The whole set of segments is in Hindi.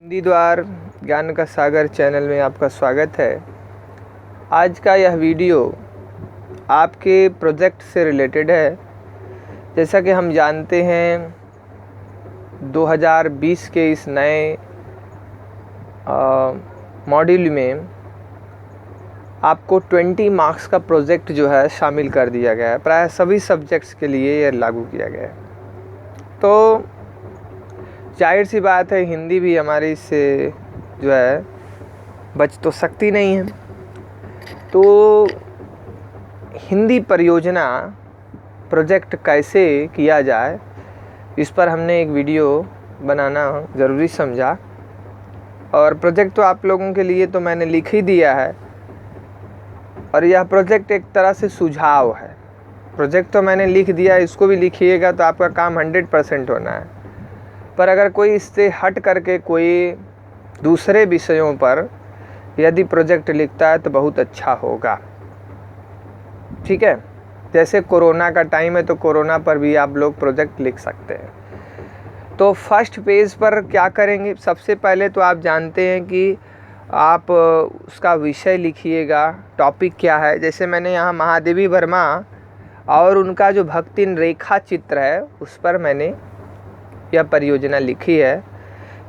हिंदी द्वार ज्ञान का सागर चैनल में आपका स्वागत है। आज का यह वीडियो आपके प्रोजेक्ट से रिलेटेड है। जैसा कि हम जानते हैं 2020 के इस नए मॉड्यूल में आपको 20 मार्क्स का प्रोजेक्ट जो है शामिल कर दिया गया है। प्राय सभी सब्जेक्ट्स के लिए यह लागू किया गया है। तो जाहिर सी बात है हिंदी भी हमारी इससे जो है बच तो सकती नहीं है। तो हिंदी परियोजना प्रोजेक्ट कैसे किया जाए, इस पर हमने एक वीडियो बनाना ज़रूरी समझा। और प्रोजेक्ट तो आप लोगों के लिए तो मैंने लिख ही दिया है, और यह प्रोजेक्ट एक तरह से सुझाव है। प्रोजेक्ट तो मैंने लिख दिया, इसको भी लिखिएगा तो आपका काम 100% होना है। पर अगर कोई इससे हट करके कोई दूसरे विषयों पर यदि प्रोजेक्ट लिखता है तो बहुत अच्छा होगा। ठीक है, जैसे कोरोना का टाइम है तो कोरोना पर भी आप लोग प्रोजेक्ट लिख सकते हैं। तो फर्स्ट पेज पर क्या करेंगे, सबसे पहले तो आप जानते हैं कि आप उसका विषय लिखिएगा, टॉपिक क्या है। जैसे मैंने यहाँ महादेवी वर्मा और उनका जो भक्तिन रेखा चित्र है उस पर मैंने यह परियोजना लिखी है।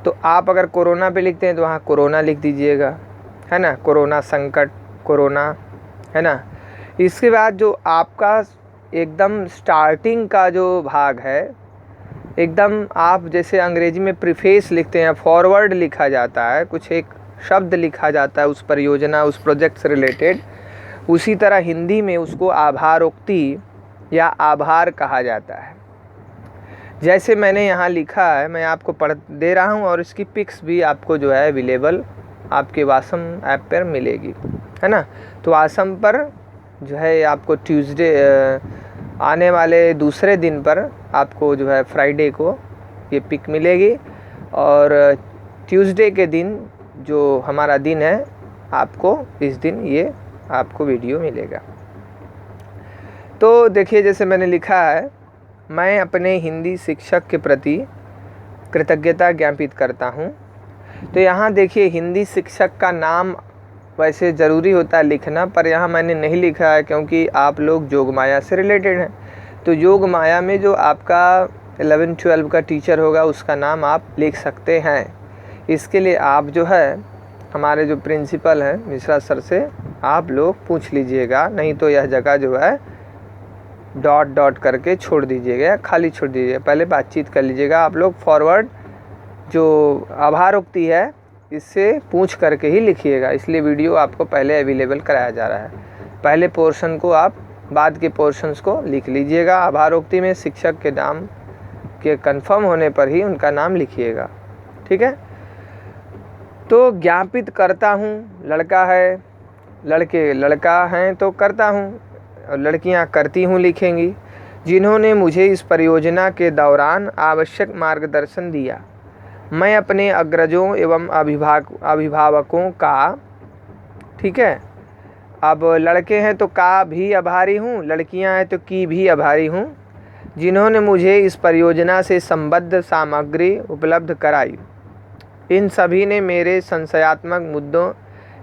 तो आप अगर कोरोना पे लिखते हैं तो वहाँ कोरोना लिख दीजिएगा, है ना, कोरोना संकट, कोरोना, है ना। इसके बाद जो आपका एकदम स्टार्टिंग का जो भाग है, एकदम आप जैसे अंग्रेजी में प्रीफेस लिखते हैं, फॉरवर्ड लिखा जाता है, कुछ एक शब्द लिखा जाता है उस परियोजना उस प्रोजेक्ट से रिलेटेड, उसी तरह हिंदी में उसको आभारोक्ति या आभार कहा जाता है। जैसे मैंने यहाँ लिखा है, मैं आपको पढ़ दे रहा हूँ, और इसकी पिक्स भी आपको जो है अवेलेबल आपके वासम ऐप पर मिलेगी, है ना। तो वासम पर जो है आपको ट्यूसडे आने वाले दूसरे दिन पर आपको जो है फ्राइडे को ये पिक मिलेगी, और ट्यूसडे के दिन जो हमारा दिन है आपको इस दिन ये आपको वीडियो मिलेगा। तो देखिए, जैसे मैंने लिखा है, मैं अपने हिंदी शिक्षक के प्रति कृतज्ञता ज्ञापित करता हूँ। तो यहाँ देखिए, हिंदी शिक्षक का नाम वैसे ज़रूरी होता है लिखना, पर यहाँ मैंने नहीं लिखा है क्योंकि आप लोग जोगमाया से रिलेटेड हैं। तो जोगमाया में जो आपका 11-12 का टीचर होगा उसका नाम आप लिख सकते हैं। इसके लिए आप जो है हमारे जो प्रिंसिपल हैं मिश्रा सर से आप लोग पूछ लीजिएगा, नहीं तो यह जगह जो है डॉट डॉट करके छोड़ दीजिएगा या खाली छोड़ दीजिएगा। पहले बातचीत कर लीजिएगा आप लोग, फॉरवर्ड जो आभारोक्ति है इससे पूछ करके ही लिखिएगा। इसलिए वीडियो आपको पहले अवेलेबल कराया जा रहा है। पहले पोर्शन को आप बाद के पोर्शंस को लिख लीजिएगा। आभारोक्ति में शिक्षक के नाम के कंफर्म होने पर ही उनका नाम लिखिएगा, ठीक है। तो ज्ञापित करता हूँ, लड़का है, लड़के लड़का हैं तो करता हूँ, और लड़कियां करती हूँ लिखेंगी, जिन्होंने मुझे इस परियोजना के दौरान आवश्यक मार्गदर्शन दिया। मैं अपने अग्रजों एवं अभिभावकों का, ठीक है, अब लड़के हैं तो का भी आभारी हूँ, लड़कियां हैं तो की भी आभारी हूँ, जिन्होंने मुझे इस परियोजना से संबद्ध सामग्री उपलब्ध कराई। इन सभी ने मेरे संशयात्मक मुद्दों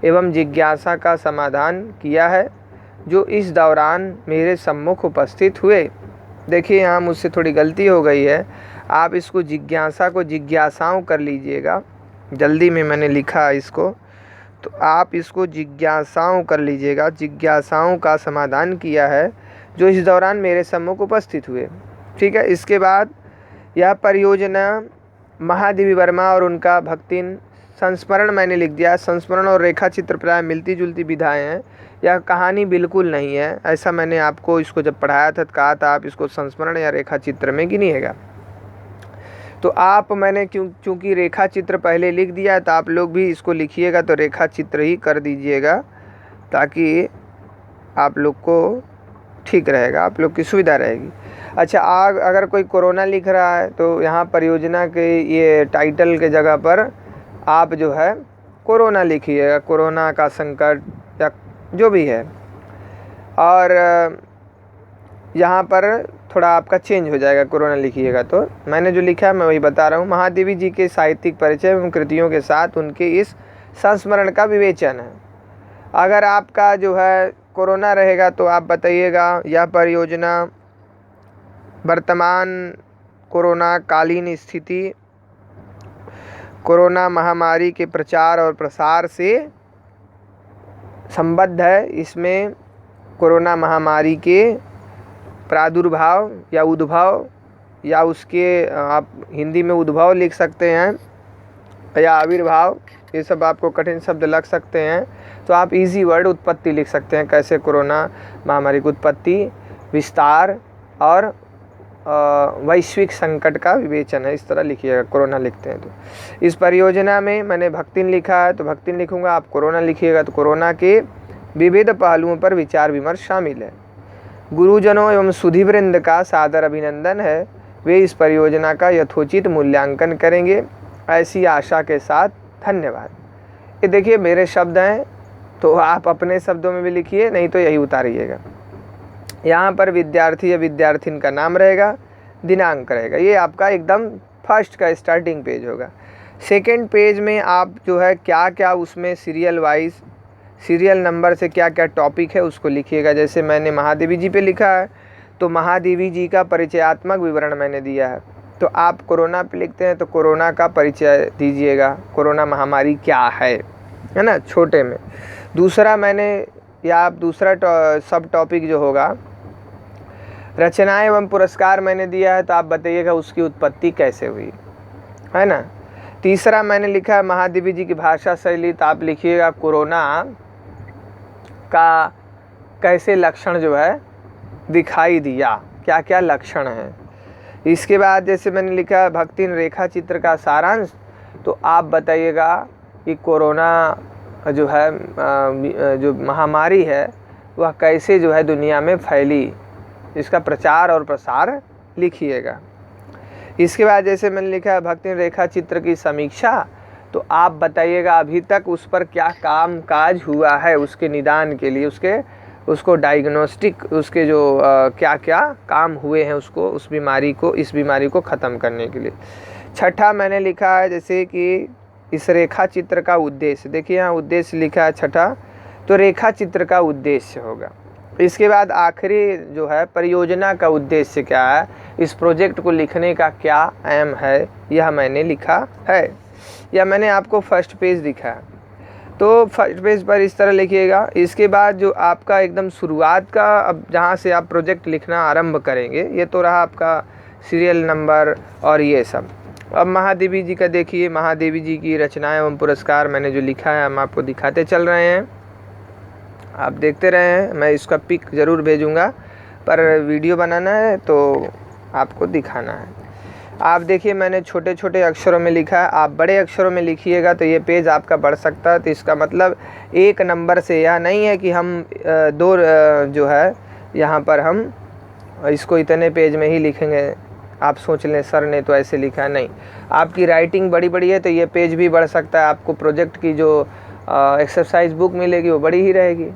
एवं जिज्ञासा का समाधान किया है जो इस दौरान मेरे सम्मुख उपस्थित हुए। देखिए, यहाँ मुझसे थोड़ी गलती हो गई है, आप इसको जिज्ञासा को जिज्ञासाओं कर लीजिएगा। जल्दी में मैंने लिखा इसको, तो आप इसको जिज्ञासाओं कर लीजिएगा। जिज्ञासाओं का समाधान किया है जो इस दौरान मेरे सम्मुख उपस्थित हुए, ठीक है। इसके बाद यह परियोजना महादेवी वर्मा और उनका भक्तिन संस्मरण मैंने लिख दिया। संस्मरण और रेखा चित्र प्राय मिलती जुलती विधाएँ हैं, यह कहानी बिल्कुल नहीं है। ऐसा मैंने आपको इसको जब पढ़ाया था तो कहा था आप इसको संस्मरण या रेखा चित्र में गिनिएगा। तो आप मैंने चूँकि रेखा चित्र पहले लिख दिया है तो आप लोग भी इसको लिखिएगा तो रेखा चित्र ही कर दीजिएगा, ताकि आप लोग को ठीक रहेगा, आप लोग की सुविधा रहेगी। अच्छा, अगर कोई कोरोना लिख रहा है तो यहाँ परियोजना के ये टाइटल के जगह पर आप जो है कोरोना लिखिएगा, कोरोना का संकट या जो भी है। और यहाँ पर थोड़ा आपका चेंज हो जाएगा, कोरोना लिखिएगा। तो मैंने जो लिखा है मैं वही बता रहा हूँ। महादेवी जी के साहित्यिक परिचय एवं कृतियों के साथ उनके इस संस्मरण का विवेचन है। अगर आपका जो है कोरोना रहेगा तो आप बताइएगा यह परियोजना वर्तमान कोरोना कालीन स्थिति, कोरोना महामारी के प्रचार और प्रसार से संबद्ध है। इसमें कोरोना महामारी के प्रादुर्भाव या उद्भव, या उसके आप हिंदी में उद्भव लिख सकते हैं, या आविर्भाव, ये सब आपको कठिन शब्द लग सकते हैं, तो आप इजी वर्ड उत्पत्ति लिख सकते हैं। कैसे कोरोना महामारी की उत्पत्ति, विस्तार और वैश्विक संकट का विवेचन है, इस तरह लिखिएगा। कोरोना लिखते हैं तो इस परियोजना में मैंने भक्तिन लिखा है तो भक्तिन लिखूंगा, आप कोरोना लिखिएगा तो कोरोना के विविध पहलुओं पर विचार विमर्श शामिल है। गुरुजनों एवं सुधीवृंद का सादर अभिनंदन है, वे इस परियोजना का यथोचित मूल्यांकन करेंगे, ऐसी आशा के साथ धन्यवाद। ये देखिए मेरे शब्द हैं, तो आप अपने शब्दों में भी लिखिए, नहीं तो यही उतारिएगा। यहाँ पर विद्यार्थी या विद्यार्थिन का नाम रहेगा, दिनांक रहेगा। ये आपका एकदम फर्स्ट का स्टार्टिंग पेज होगा। सेकंड पेज में आप जो है क्या क्या उसमें सीरियल वाइज, सीरियल नंबर से क्या क्या टॉपिक है उसको लिखिएगा। जैसे मैंने महादेवी जी पे लिखा है तो महादेवी जी का परिचयात्मक विवरण मैंने दिया है, तो आप कोरोना पे लिखते हैं तो कोरोना का परिचय दीजिएगा, कोरोना महामारी क्या है ना, छोटे में। दूसरा मैंने, या आप दूसरा सब टॉपिक जो होगा रचनाएं एवं पुरस्कार मैंने दिया है, तो आप बताइएगा उसकी उत्पत्ति कैसे हुई, है ना। तीसरा मैंने लिखा है महादेवी जी की भाषा शैली, तो आप लिखिएगा कोरोना का कैसे लक्षण जो है दिखाई दिया, क्या क्या लक्षण हैं। इसके बाद जैसे मैंने लिखा है भक्तिन रेखा चित्र का सारांश, तो आप बताइएगा कि कोरोना जो है जो महामारी है वह कैसे जो है दुनिया में फैली, इसका प्रचार और प्रसार लिखिएगा। इसके बाद जैसे मैंने लिखा है भक्तिन रेखा चित्र की समीक्षा, तो आप बताइएगा अभी तक उस पर क्या काम काज हुआ है उसके निदान के लिए, उसको डायग्नोस्टिक, उसके जो क्या क्या काम हुए हैं उसको, उस बीमारी को, इस बीमारी को ख़त्म करने के लिए। छठा मैंने लिखा है जैसे कि इस रेखा चित्र का उद्देश्य, देखिए यहाँ उद्देश्य लिखा है छठा, तो रेखा चित्र का उद्देश्य होगा। इसके बाद आखिरी जो है परियोजना का उद्देश्य क्या है, इस प्रोजेक्ट को लिखने का क्या एम है, यह मैंने लिखा है, या मैंने आपको फर्स्ट पेज दिखा है। तो फर्स्ट पेज पर इस तरह लिखिएगा। इसके बाद जो आपका एकदम शुरुआत का, अब जहाँ से आप प्रोजेक्ट लिखना आरंभ करेंगे, ये तो रहा आपका सीरियल नंबर और ये सब। अब महादेवी जी का देखिए, महादेवी जी की रचनाएं एवं पुरस्कार मैंने जो लिखा है हम आपको दिखाते चल रहे हैं, आप देखते रहे हैं। मैं इसका पिक ज़रूर भेजूँगा, पर वीडियो बनाना है तो आपको दिखाना है। आप देखिए मैंने छोटे छोटे अक्षरों में लिखा है, आप बड़े अक्षरों में लिखिएगा तो ये पेज आपका बढ़ सकता है। तो इसका मतलब एक नंबर से यह नहीं है कि हम दो जो है यहाँ पर हम इसको इतने पेज में ही लिखेंगे, आप सोच लें सर ने तो ऐसे लिखा है, नहीं। आपकी राइटिंग बड़ी बड़ी है तो ये पेज भी बढ़ सकता है। आपको प्रोजेक्ट की जो एक्सरसाइज बुक मिलेगी वो बड़ी ही रहेगी,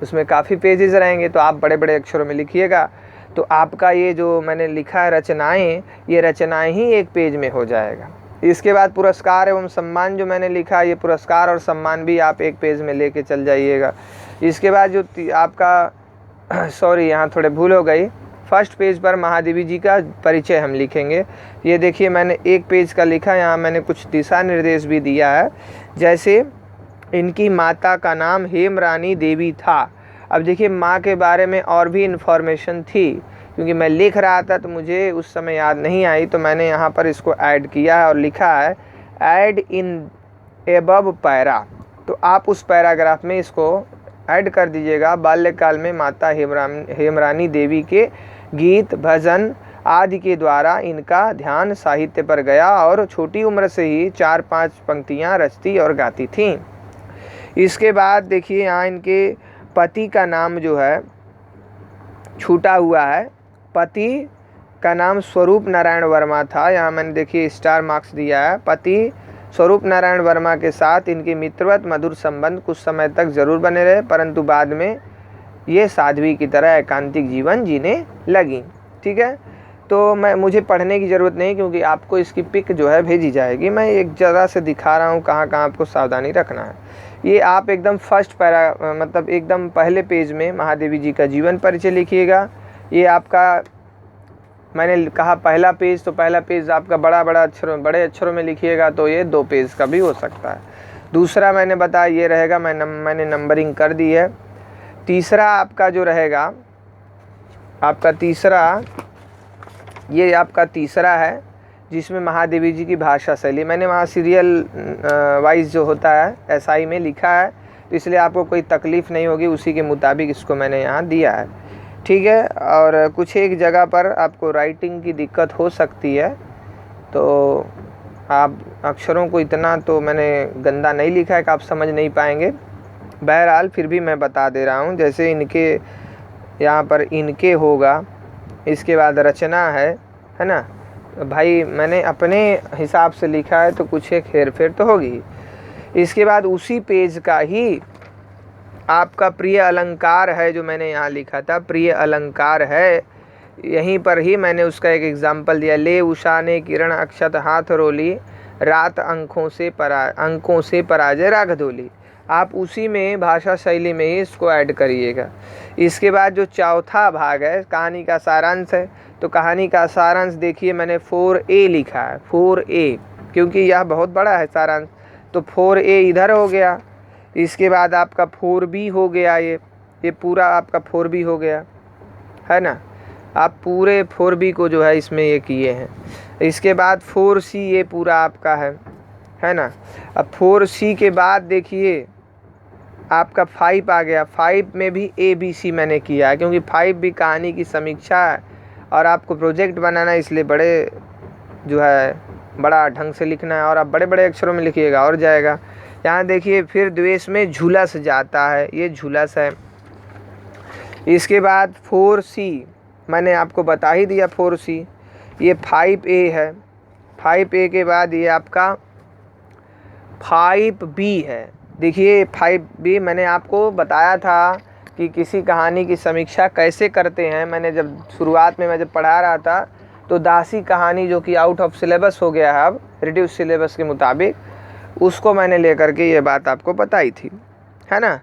उसमें काफ़ी पेजेस रहेंगे, तो आप बड़े बड़े अक्षरों में लिखिएगा तो आपका ये जो मैंने लिखा है रचनाएं, ये रचनाएं ही एक पेज में हो जाएगा। इसके बाद पुरस्कार एवं सम्मान जो मैंने लिखा, ये पुरस्कार और सम्मान भी आप एक पेज में लेके चल जाइएगा। इसके बाद जो आपका सॉरी यहाँ थोड़े भूल हो गई, फर्स्ट पेज पर महादेवी जी का परिचय हम लिखेंगे। ये देखिए मैंने एक पेज का लिखा, यहाँ मैंने कुछ दिशा निर्देश भी दिया है। जैसे इनकी माता का नाम हेमरानी देवी था। अब देखिए माँ के बारे में और भी इन्फॉर्मेशन थी, क्योंकि मैं लिख रहा था तो मुझे उस समय याद नहीं आई, तो मैंने यहाँ पर इसको ऐड किया है और लिखा है ऐड इन एबव पैरा। तो आप उस पैराग्राफ में इसको ऐड कर दीजिएगा। बाल्यकाल में माता हेमरानी देवी के गीत, भजन आदि के द्वारा इनका ध्यान साहित्य पर गया और छोटी उम्र से ही 4-5 पंक्तियाँ रचती और गाती थीं। इसके बाद देखिए यहाँ इनके पति का नाम जो है छूटा हुआ है, पति का नाम स्वरूप नारायण वर्मा था। यहाँ मैंने देखिए स्टार मार्क्स दिया है। पति स्वरूप नारायण वर्मा के साथ इनके मित्रवत मधुर संबंध कुछ समय तक जरूर बने रहे, परंतु बाद में ये साध्वी की तरह एकांतिक जीवन जीने लगी। ठीक है, तो मुझे पढ़ने की ज़रूरत नहीं क्योंकि आपको इसकी पिक जो है भेजी जाएगी। मैं एक जगह से दिखा रहा हूँ कहाँ कहाँ आपको सावधानी रखना है। ये आप एकदम फर्स्ट पैरा मतलब एकदम पहले पेज में महादेवी जी का जीवन परिचय लिखिएगा। ये आपका मैंने कहा पहला पेज, तो पहला पेज आपका बड़े अक्षरों में लिखिएगा तो ये 2 पेज का भी हो सकता है। दूसरा मैंने बताया ये रहेगा, मैंने नंबरिंग कर दी है। तीसरा आपका जो रहेगा, आपका तीसरा है जिसमें महादेवी जी की भाषा शैली, मैंने वहाँ सीरियल वाइज जो होता है एसआई में लिखा है, तो इसलिए आपको कोई तकलीफ़ नहीं होगी, उसी के मुताबिक इसको मैंने यहाँ दिया है। ठीक है, और कुछ एक जगह पर आपको राइटिंग की दिक्कत हो सकती है, तो आप अक्षरों को इतना तो मैंने गंदा नहीं लिखा है कि आप समझ नहीं पाएंगे। बहरहाल फिर भी मैं बता दे रहा हूँ, जैसे इनके यहाँ पर इनके होगा, इसके बाद रचना है ना भाई, मैंने अपने हिसाब से लिखा है तो कुछ एक हेर फेर तो होगी। इसके बाद उसी पेज का ही आपका प्रिय अलंकार है, जो मैंने यहाँ लिखा था प्रिय अलंकार है, यहीं पर ही मैंने उसका एक एग्जाम्पल दिया। ले उषा ने किरण अक्षत हाथ रोली, रात अंकों से पराजय राग धोली। आप उसी में भाषा शैली में ही इसको ऐड करिएगा। इसके बाद जो चौथा भाग है कहानी का सारांश है, तो कहानी का सारांश देखिए मैंने 4A लिखा है, 4A, क्योंकि यह बहुत बड़ा है सारांश, तो 4A इधर हो गया। इसके बाद आपका 4B हो गया, ये पूरा आपका 4B हो गया है ना। आप पूरे 4B को जो है इसमें ये किए हैं। इसके बाद 4C ये पूरा आपका है ना। अब 4C के बाद देखिए आपका 5 आ गया। 5 में भी ABC मैंने किया है, क्योंकि 5 भी कहानी की समीक्षा है और आपको प्रोजेक्ट बनाना है, इसलिए बड़ा ढंग से लिखना है और आप बड़े बड़े अक्षरों में लिखिएगा और जाएगा। यहाँ देखिए फिर द्वेष में झुलस जाता है, ये झुलस है। इसके बाद 4C मैंने आपको बता ही दिया 4C, ये 5A है। 5A के बाद ये आपका 5B है। देखिए 5B मैंने आपको बताया था कि किसी कहानी की समीक्षा कैसे करते हैं। मैंने जब शुरुआत में जब पढ़ा रहा था तो दासी कहानी जो कि आउट ऑफ सिलेबस हो गया है अब रिड्यूस सिलेबस के मुताबिक, उसको मैंने लेकर के ये बात आपको बताई थी, है ना।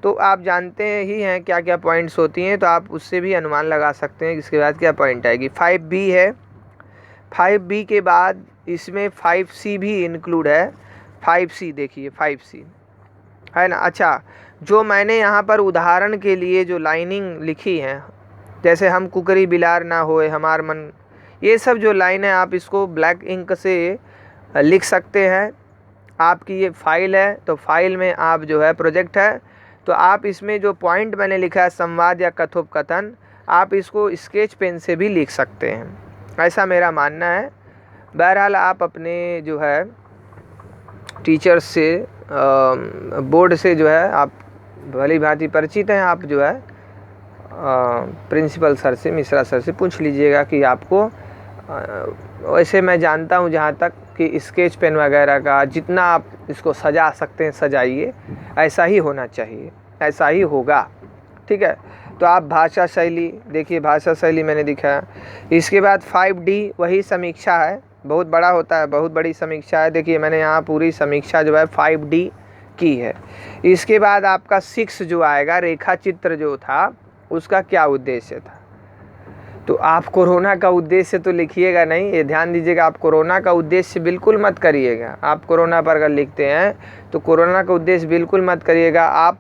तो आप जानते ही हैं क्या क्या पॉइंट्स होती हैं, तो आप उससे भी अनुमान लगा सकते हैं इसके बाद क्या पॉइंट आएगी। 5B है। 5B के बाद इसमें 5C भी इंक्लूड है। 5C देखिए 5C है ना। अच्छा, जो मैंने यहाँ पर उदाहरण के लिए जो लाइनिंग लिखी है, जैसे हम कुकरी बिलार ना होए हमार मन, ये सब जो लाइन है आप इसको ब्लैक इंक से लिख सकते हैं। आपकी ये फाइल है, तो फाइल में आप जो है प्रोजेक्ट है, तो आप इसमें जो पॉइंट मैंने लिखा है संवाद या कथोपकथन, आप इसको स्केच पेन से भी लिख सकते हैं, ऐसा मेरा मानना है। बहरहाल आप अपने जो है टीचर्स से बोर्ड से जो है आप भली भांति परिचित हैं, आप जो है प्रिंसिपल सर से, मिश्रा सर से पूछ लीजिएगा कि आपको वैसे मैं जानता हूँ जहाँ तक कि स्केच पेन वगैरह का जितना आप इसको सजा सकते हैं सजाइए, ऐसा ही होना चाहिए, ऐसा ही होगा। ठीक है, तो आप भाषा शैली देखिए, भाषा शैली मैंने दिखाया। इसके बाद 5D वही समीक्षा है, बहुत बड़ा होता है, बहुत बड़ी समीक्षा है। देखिए मैंने यहाँ पूरी समीक्षा जो है 5D की है। इसके बाद आपका 6 जो आएगा, रेखा चित्र जो था उसका क्या उद्देश्य था, तो आप कोरोना का उद्देश्य तो लिखिएगा नहीं, ये ध्यान दीजिएगा, आप कोरोना का उद्देश्य बिल्कुल मत करिएगा। आप कोरोना पर अगर लिखते हैं तो कोरोना का उद्देश्य बिल्कुल मत करिएगा, आप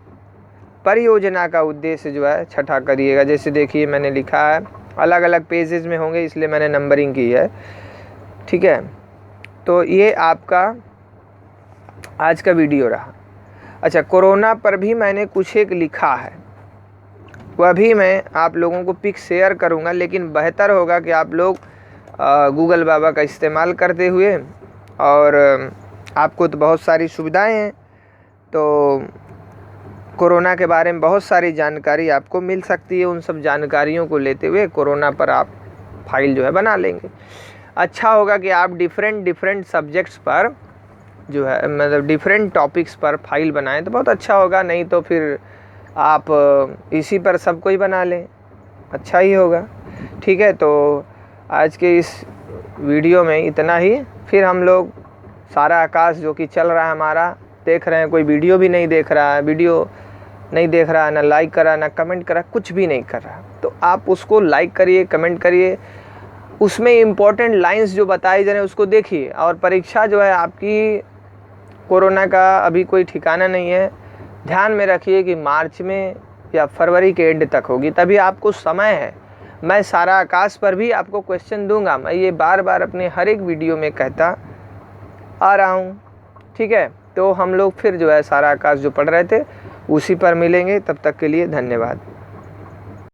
परियोजना का उद्देश्य जो है छठा करिएगा। जैसे देखिए मैंने लिखा है, अलग अलग पेजेस में होंगे इसलिए मैंने नंबरिंग की है। ठीक है, तो ये आपका आज का वीडियो रहा। अच्छा, कोरोना पर भी मैंने कुछ एक लिखा है, वह भी मैं आप लोगों को पिक शेयर करूंगा, लेकिन बेहतर होगा कि आप लोग गूगल बाबा का इस्तेमाल करते हुए, और आपको तो बहुत सारी सुविधाएं हैं, तो कोरोना के बारे में बहुत सारी जानकारी आपको मिल सकती है। उन सब जानकारियों को लेते हुए कोरोना पर आप फाइल जो है बना लेंगे। अच्छा होगा कि आप डिफरेंट सब्जेक्ट्स पर जो है मतलब डिफरेंट टॉपिक्स पर फाइल बनाएं तो बहुत अच्छा होगा, नहीं तो फिर आप इसी पर सब कोई बना लें, अच्छा ही होगा। ठीक है, तो आज के इस वीडियो में इतना ही। फिर हम लोग सारा आकाश जो कि चल रहा है हमारा, देख रहे हैं, कोई वीडियो भी नहीं देख रहा है, वीडियो नहीं देख रहा है, ना लाइक करा, ना कमेंट करा, कुछ भी नहीं कर रहा। तो आप उसको लाइक करिए, कमेंट करिए, उसमें इम्पोर्टेंट लाइंस जो बताई जा रही हैं उसको देखिए। और परीक्षा जो है आपकी, कोरोना का अभी कोई ठिकाना नहीं है, ध्यान में रखिए कि मार्च में या फरवरी के एंड तक होगी, तभी आपको समय है। मैं सारा आकाश पर भी आपको क्वेश्चन दूंगा, मैं ये बार बार अपने हर एक वीडियो में कहता आ रहा हूँ। ठीक है, तो हम लोग फिर जो है सारा आकाश जो पढ़ रहे थे उसी पर मिलेंगे। तब तक के लिए धन्यवाद।